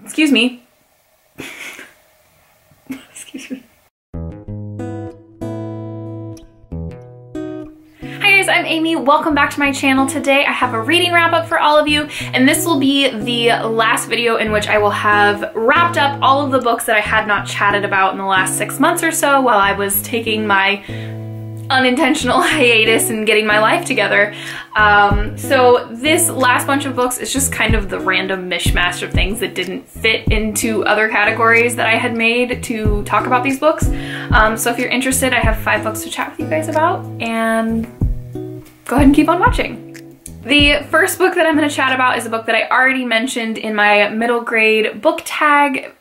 Excuse me. Excuse me. Hi guys, I'm Amy. Welcome back to my channel. Today I have a reading wrap up for all of you, and this will be the last video in which I will have wrapped up all of the books that I had not chatted about in the last 6 months or so while I was taking my unintentional hiatus and getting my life together. So this last bunch of books is just kind of the random mishmash of things that didn't fit into other categories that I had made to talk about these books. So if you're interested, I have 5 books to chat with you guys about, and go ahead and keep on watching. The first book that I'm going to chat about is a book that I already mentioned in my middle grade book tag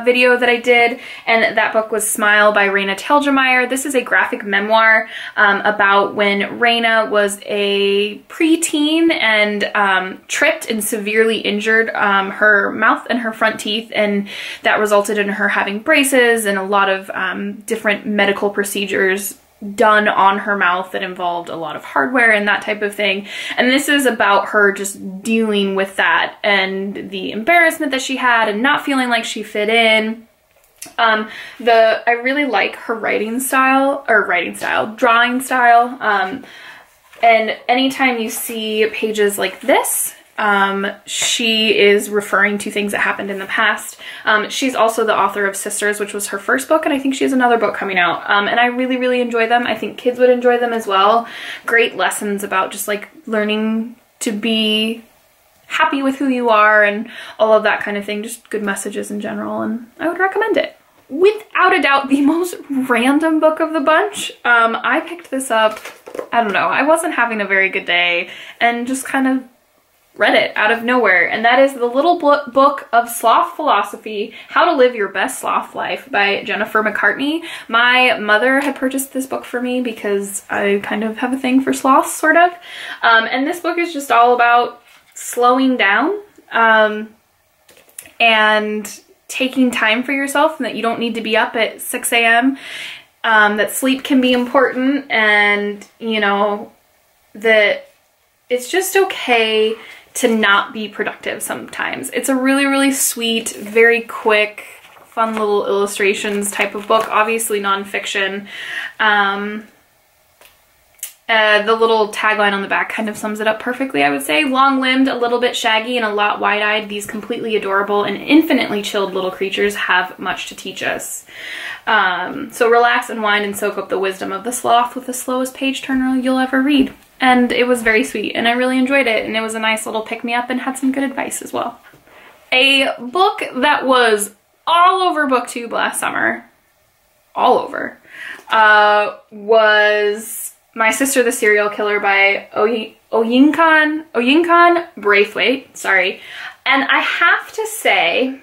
video that I did, and that book was Smile by Raina Telgemeier. This is a graphic memoir about when Raina was a preteen and tripped and severely injured her mouth and her front teeth, and that resulted in her having braces and a lot of different medical procedures done on her mouth that involved a lot of hardware and that type of thing. And this is about her just dealing with that and the embarrassment that she had and not feeling like she fit in. I really like her drawing style. And anytime you see pages like this, she is referring to things that happened in the past. She's also the author of Sisters, which was her first book, and I think she has another book coming out. And I really, really enjoy them. I think kids would enjoy them as well. Great lessons about just like learning to be happy with who you are and all of that kind of thing. Just good messages in general, and I would recommend it. Without a doubt, the most random book of the bunch. I picked this up, I don't know, I wasn't having a very good day and just kind of read it out of nowhere, and that is the little book of Sloth Philosophy, How to Live Your Best Sloth Life by Jennifer McCartney. My mother had purchased this book for me because I kind of have a thing for sloths, sort of. And this book is just all about slowing down and taking time for yourself, and that you don't need to be up at 6 a.m., that sleep can be important, and, you know, that it's just okay to not be productive sometimes. It's a really, really sweet, very quick, fun little illustrations type of book, obviously nonfiction. The little tagline on the back kind of sums it up perfectly, I would say. Long-limbed, a little bit shaggy, and a lot wide-eyed, these completely adorable and infinitely chilled little creatures have much to teach us. So relax, unwind, and soak up the wisdom of the sloth with the slowest page turner you'll ever read. And it was very sweet, and I really enjoyed it, and it was a nice little pick-me-up and had some good advice as well. A book that was all over booktube last summer, all over, was My Sister the Serial Killer by Ikon Braithwaite, sorry. And I have to say,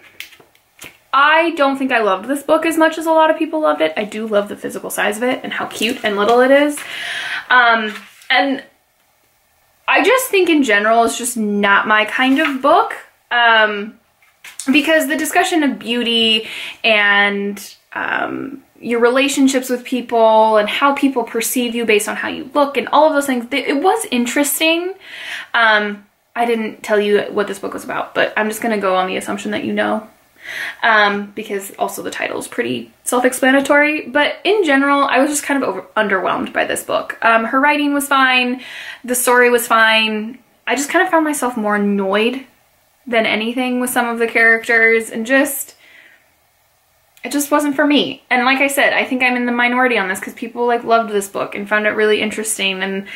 I don't think I loved this book as much as a lot of people loved it. I do love the physical size of it and how cute and little it is. And I just think in general it's just not my kind of book, because the discussion of beauty and your relationships with people and how people perceive you based on how you look and all of those things, it was interesting. I didn't tell you what this book was about, but I'm just going to go on the assumption that you know. Because also the title is pretty self-explanatory, but in general I was just kind of underwhelmed by this book. Her writing was fine, the story was fine. I just kind of found myself more annoyed than anything with some of the characters, and it just wasn't for me. And like I said, I think I'm in the minority on this because people like loved this book and found it really interesting, and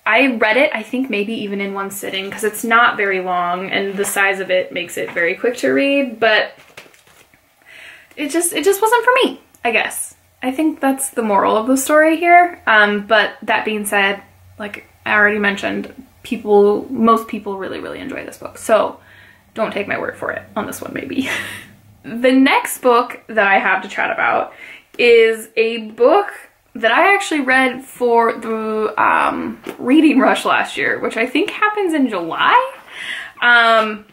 I read it, I think maybe even in one sitting, because it's not very long and the size of it makes it very quick to read, but it just wasn't for me, I guess. I think that's the moral of the story here. But that being said, like I already mentioned, most people really, really enjoy this book, so don't take my word for it on this one, maybe. The next book that I have to chat about is a book that I actually read for the reading rush last year, which I think happens in July. And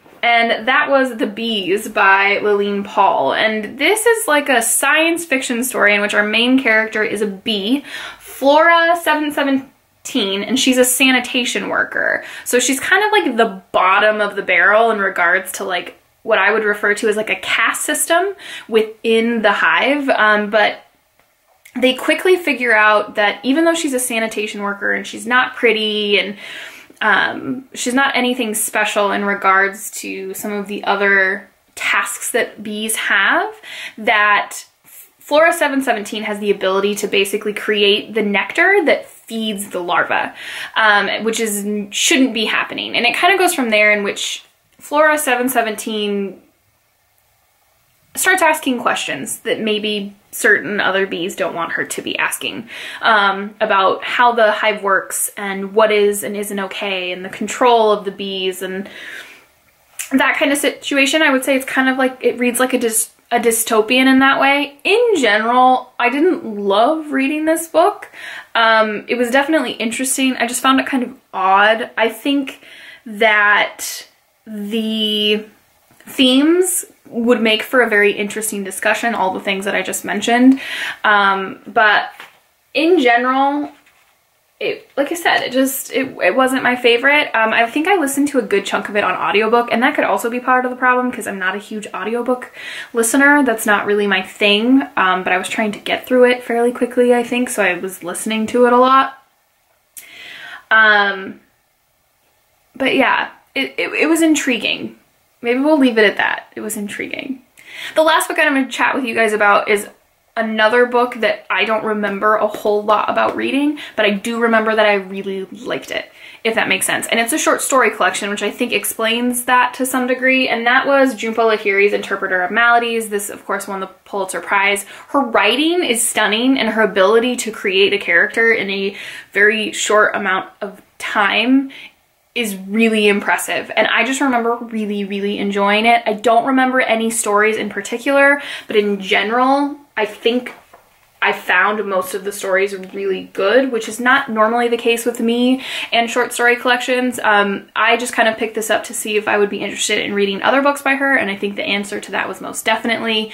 that was The Bees by Lillian Paul. And this is like a science fiction story in which our main character is a bee, Flora 717, and she's a sanitation worker. So she's kind of like the bottom of the barrel in regards to like what I would refer to as like a caste system within the hive, but they quickly figure out that even though she's a sanitation worker and she's not pretty and she's not anything special in regards to some of the other tasks that bees have, that Flora 717 has the ability to basically create the nectar that feeds the larva, which shouldn't be happening. And it kind of goes from there, in which Flora 717 starts asking questions that maybe certain other bees don't want her to be asking, about how the hive works and what is and isn't okay, and the control of the bees and that kind of situation. I would say it's kind of like, it reads like a dystopian in that way. In general, I didn't love reading this book. It was definitely interesting. I just found it kind of odd. I think that the themes would make for a very interesting discussion, all the things that I just mentioned. But in general, like I said, it wasn't my favorite. I think I listened to a good chunk of it on audiobook, and that could also be part of the problem because I'm not a huge audiobook listener. That's not really my thing, but I was trying to get through it fairly quickly, I think, so I was listening to it a lot. But yeah, it was intriguing. Maybe we'll leave it at that. It was intriguing. The last book I'm going to chat with you guys about is another book that I don't remember a whole lot about reading, but I do remember that I really liked it, if that makes sense. And it's a short story collection, which I think explains that to some degree, and that was Junpo Lahiri's Interpreter of Maladies. This, of course, won the Pulitzer Prize. Her writing is stunning, and her ability to create a character in a very short amount of time is really impressive, and I just remember really, really enjoying it. I don't remember any stories in particular, but in general, I think I found most of the stories really good, which is not normally the case with me and short story collections. I just kind of picked this up to see if I would be interested in reading other books by her, and I think the answer to that was most definitely.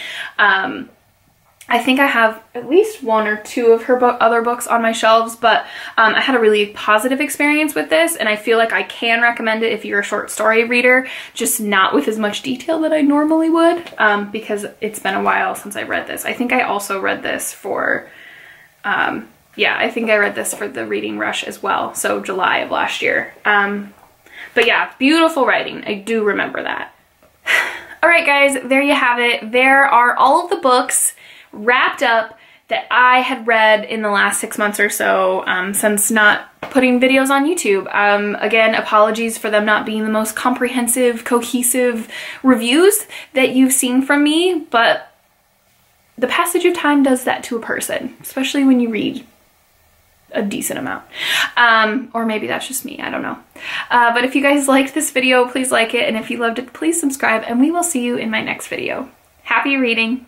I think I have at least one or two of her other books on my shelves, but I had a really positive experience with this, and I feel like I can recommend it if you're a short story reader, just not with as much detail that I normally would, because it's been a while since I read this. I think I also read this for, yeah, I think I read this for the reading rush as well, so July of last year. But yeah, beautiful writing. I do remember that. All right, guys, there you have it. There are all of the books wrapped up that I had read in the last 6 months or so, since not putting videos on YouTube. Again, apologies for them not being the most comprehensive, cohesive reviews that you've seen from me, but the passage of time does that to a person, especially when you read a decent amount. Or maybe that's just me, I don't know. But if you guys liked this video, please like it, and if you loved it, please subscribe, and we will see you in my next video. Happy reading!